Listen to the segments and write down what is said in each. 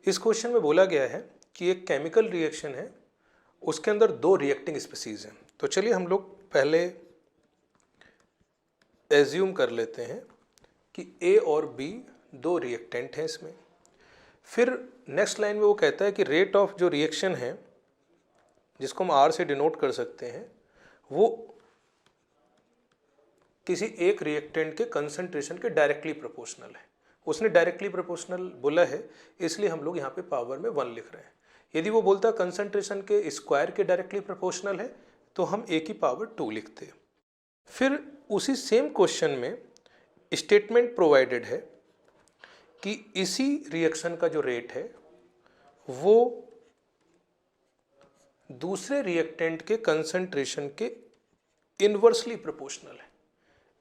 इस क्वेश्चन में बोला गया है कि एक केमिकल रिएक्शन है, उसके अंदर दो रिएक्टिंग स्पीसीज हैं। तो चलिए हम लोग पहले एज्यूम कर लेते हैं कि ए और बी दो रिएक्टेंट हैं इसमें। फिर नेक्स्ट लाइन में वो कहता है कि रेट ऑफ जो रिएक्शन है, जिसको हम आर से डिनोट कर सकते हैं, वो किसी एक रिएक्टेंट के कंसंट्रेशन के डायरेक्टली प्रोपोर्शनल है। उसने डायरेक्टली प्रोपोर्शनल बोला है, इसलिए हम लोग यहाँ पे पावर में 1 लिख रहे हैं। यदि वो बोलता कंसंट्रेशन के स्क्वायर के डायरेक्टली प्रोपोर्शनल है तो हम ए की पावर 2 लिखते हैं। फिर उसी सेम क्वेश्चन में स्टेटमेंट प्रोवाइडेड है कि इसी रिएक्शन का जो रेट है वो दूसरे रिएक्टेंट के कंसंट्रेशन के इनवर्सली प्रोपोर्शनल है।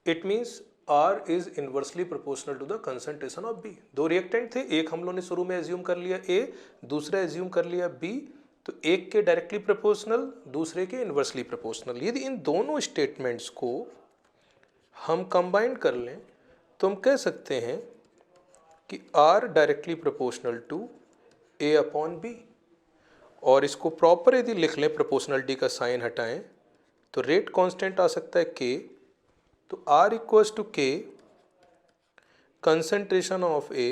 It means R is inversely proportional to the concentration of B। दो रिएक्टेंट थे, एक हम लोगों ने शुरू में एज्यूम कर लिया A, दूसरा एज्यूम कर लिया B। तो एक के डायरेक्टली प्रोपोर्शनल, दूसरे के इनवर्सली प्रोपोर्शनल। यदि इन दोनों स्टेटमेंट्स को हम कंबाइन कर लें तो हम कह सकते हैं कि R directly proportional to A upon B। और इसको प्रॉपर यदि लिख लें, प्रोपोर्शनलिटी का साइन हटाएं, तो रेट कांस्टेंट आ सकता है K। तो R equals to K concentration of A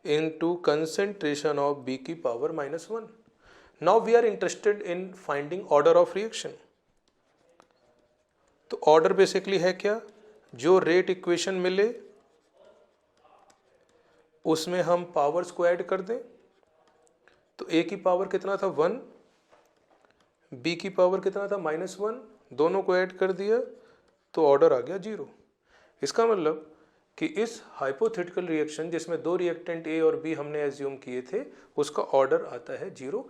into concentration of B की power -1। Now we are interested in finding order of reaction. तो ऑर्डर बेसिकली है क्या, जो रेट इक्वेशन मिले उसमें हम पावर्स को ऐड कर दें। तो A की पावर कितना था 1, B की पावर कितना था -1, दोनों को ऐड कर दिया तो ऑर्डर आ गया 0। इसका मतलब कि इस हाइपोथेटिकल रिएक्शन जिसमें दो रिएक्टेंट A और B हमने एज्यूम किए थे, उसका ऑर्डर आता है 0।